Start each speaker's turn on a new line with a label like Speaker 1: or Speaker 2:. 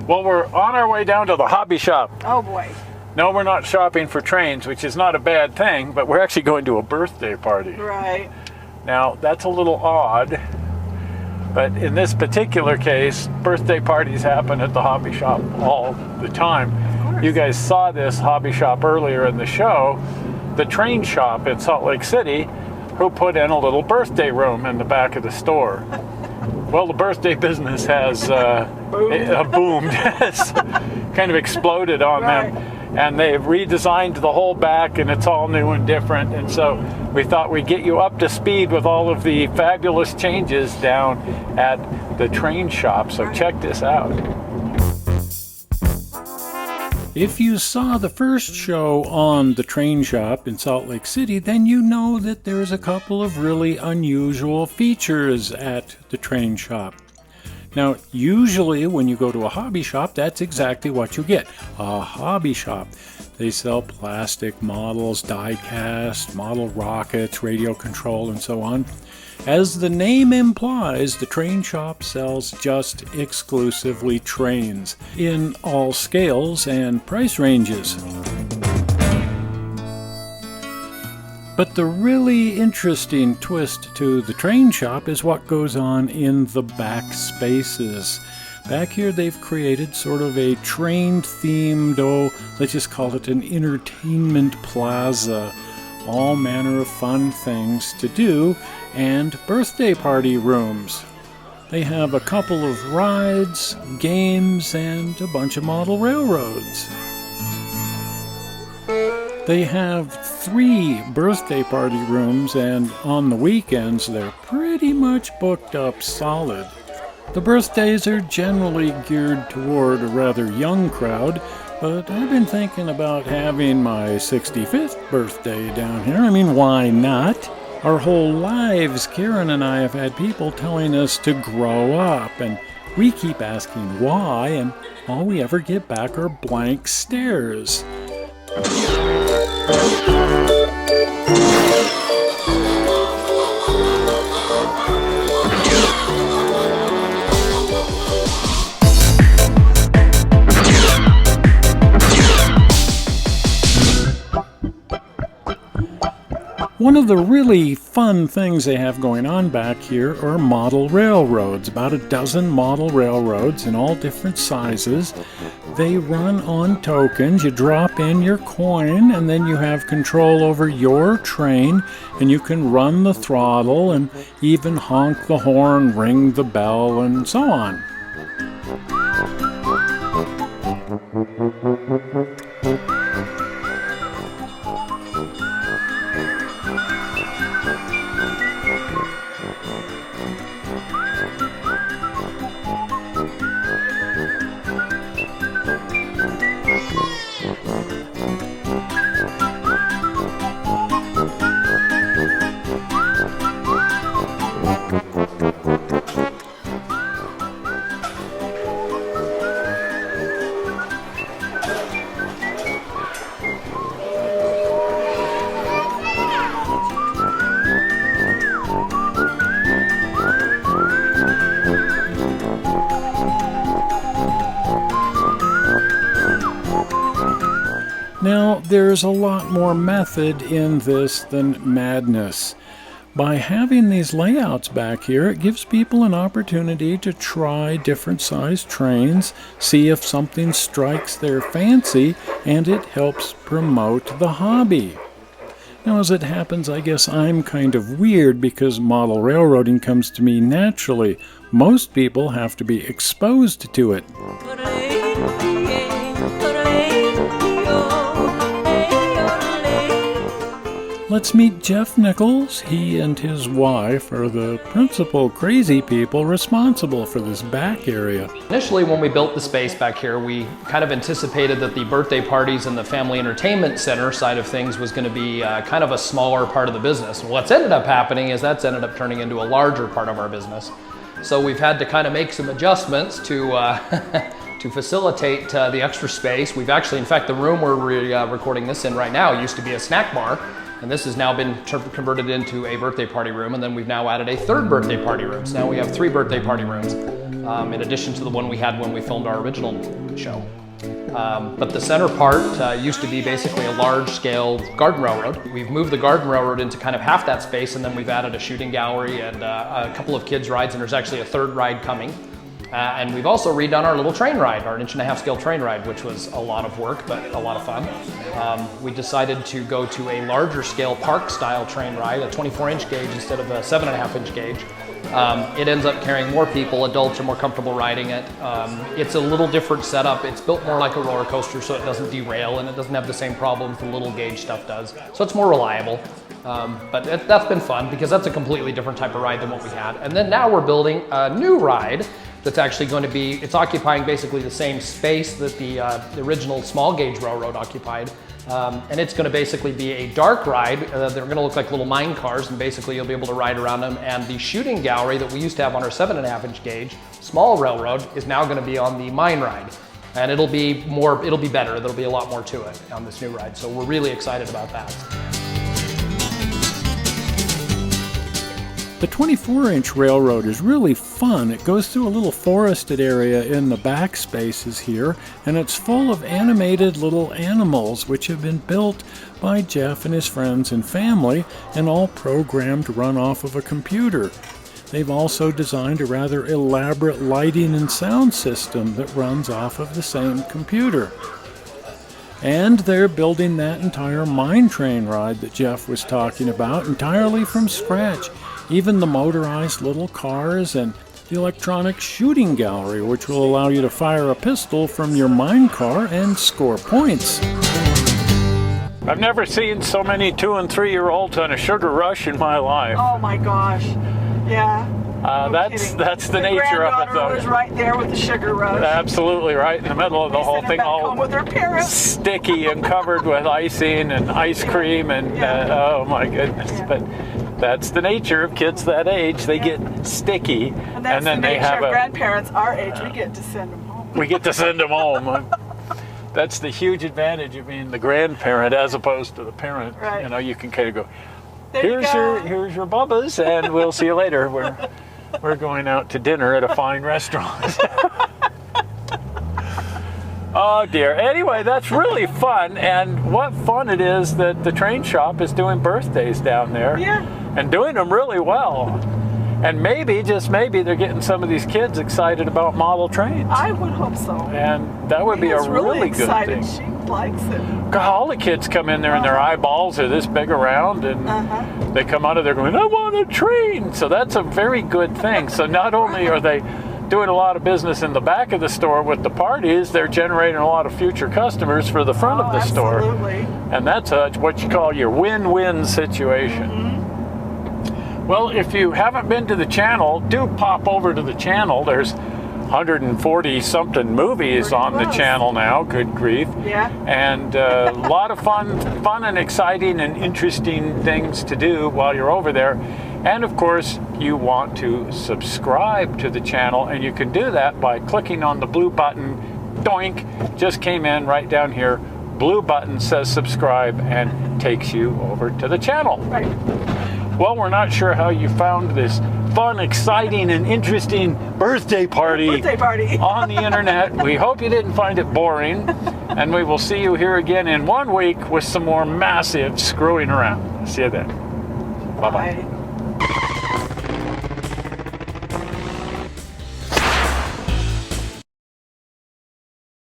Speaker 1: Well, we're on our way down to the hobby shop.
Speaker 2: Oh boy.
Speaker 1: No, we're not shopping for trains, which is not a bad thing, but we're actually going to a birthday party.
Speaker 2: Right.
Speaker 1: Now, that's a little odd, but in this particular case, birthday parties happen at the hobby shop all the time. You guys saw this hobby shop earlier in the show, the Train Shoppe in Salt Lake City, who put in a little birthday room in the back of the store. Well, the birthday business has boomed, has kind of exploded on them, and they've redesigned the whole back, and it's all new and different. And so we thought we'd get you up to speed with all of the fabulous changes down at the Train Shoppe. So check this out. If you saw the first show on the Train Shoppe in Salt Lake City, then you know that there's a couple of really unusual features at the Train Shoppe. Now, usually when you go to a hobby shop, that's exactly what you get, a hobby shop. They sell plastic models, die-cast, model rockets, radio control, and so on. As the name implies, the Train Shoppe sells just exclusively trains in all scales and price ranges. But the really interesting twist to the Train Shoppe is what goes on in the back spaces. Back here they've created sort of a train-themed, let's just call it an entertainment plaza. All manner of fun things to do, and birthday party rooms. They have a couple of rides, games, and a bunch of model railroads. They have 3 birthday party rooms, and on the weekends they're pretty much booked up solid. The birthdays are generally geared toward a rather young crowd, but I've been thinking about having my 65th birthday down here. I mean, why not? Our whole lives, Karen and I have had people telling us to grow up, and we keep asking why, and all we ever get back are blank stares. One of the really fun things they have going on back here are model railroads. About a dozen model railroads in all different sizes. They run on tokens. You drop in your coin, and then you have control over your train, and you can run the throttle and even honk the horn, ring the bell, and so on. Now, there's a lot more method in this than madness. By having these layouts back here, it gives people an opportunity to try different sized trains, see if something strikes their fancy, and it helps promote the hobby. Now, as it happens, I guess I'm kind of weird because model railroading comes to me naturally. Most people have to be exposed to it. Let's meet Jeff Nichols. He and his wife are the principal crazy people responsible for this back area.
Speaker 3: Initially, when we built the space back here, we kind of anticipated that the birthday parties and the family entertainment center side of things was going to be kind of a smaller part of the business. What's ended up happening is that's ended up turning into a larger part of our business. So we've had to kind of make some adjustments to to facilitate the extra space. We've actually, in fact, the room we're recording this in right now used to be a snack bar. And this has now been converted into a birthday party room, and then we've now added a third birthday party room. So now we have 3 birthday party rooms, in addition to the one we had when we filmed our original show. But the center part used to be basically a large-scale garden railroad. We've moved the garden railroad into kind of half that space, and then we've added a shooting gallery and a couple of kids' rides, and there's actually a 3rd ride coming. And we've also redone our little train ride, our 1.5-inch scale train ride, which was a lot of work, but a lot of fun. We decided to go to a larger scale park-style train ride, a 24-inch gauge instead of a 7.5-inch gauge. It ends up carrying more people. Adults are more comfortable riding it. It's a little different setup. It's built more like a roller coaster, so it doesn't derail, and it doesn't have the same problems the little gauge stuff does. So it's more reliable. But that's been fun because that's a completely different type of ride than what we had. And then now we're building a new ride that's actually going to be, it's occupying basically the same space that the original small gauge railroad occupied. And it's going to basically be a dark ride. They're going to look like little mine cars, and basically you'll be able to ride around them. And the shooting gallery that we used to have on our 7.5-inch gauge small railroad is now going to be on the mine ride. And it'll be better. There'll be a lot more to it on this new ride. So we're really excited about that.
Speaker 1: The 24-inch railroad is really fun. It goes through a little forested area in the back spaces here, and it's full of animated little animals which have been built by Jeff and his friends and family, and all programmed to run off of a computer. They've also designed a rather elaborate lighting and sound system that runs off of the same computer. And they're building that entire mine train ride that Jeff was talking about entirely from scratch. Even the motorized little cars and the electronic shooting gallery, which will allow you to fire a pistol from your mine car and score points. I've never seen so many 2- and 3-year-olds on a sugar rush in my life.
Speaker 2: Oh my gosh, yeah.
Speaker 1: That's the nature of it, though.
Speaker 2: Was right there with the sugar rush.
Speaker 1: Absolutely right in the middle of the whole thing, all
Speaker 2: with her parents.
Speaker 1: Sticky and covered with icing and ice cream and oh my goodness!
Speaker 2: Yeah.
Speaker 1: But that's the nature of kids that age. They get sticky,
Speaker 2: and then
Speaker 1: they have
Speaker 2: grandparents our age. We get to send them home.
Speaker 1: We get to send them home. That's the huge advantage of being the grandparent as opposed to the parent.
Speaker 2: Right.
Speaker 1: You know, you can kind of go,
Speaker 2: here's
Speaker 1: your bubbas, and we'll see you later. We're going out to dinner at a fine restaurant. Oh dear. Anyway, that's really fun, and what fun it is that the Train Shop is doing birthdays down there.
Speaker 2: Yeah.
Speaker 1: And doing them really well. And maybe, just maybe, they're getting some of these kids excited about model trains.
Speaker 2: I would hope so.
Speaker 1: And that would be a really good thing.
Speaker 2: She likes it.
Speaker 1: God, all the kids come in there and their eyeballs are this big around, and they come out of there going, I want a train. So that's a very good thing. So not only are they doing a lot of business in the back of the store with the parties, they're generating a lot of future customers for the front of the store. And that's what you call your win-win situation. Well, if you haven't been to the channel, do pop over to the channel. There's 140 something movies on the channel now, good grief.
Speaker 2: Yeah.
Speaker 1: And a lot of fun and exciting and interesting things to do while you're over there. And of course, you want to subscribe to the channel, and you can do that by clicking on the blue button. Doink, just came in right down here. Blue button says subscribe and takes you over to the channel.
Speaker 2: Right.
Speaker 1: Well, we're not sure how you found this fun, exciting, and interesting birthday party on the internet. We hope you didn't find it boring, and we will see you here again in 1 week with some more massive screwing around. See you then. Bye-bye.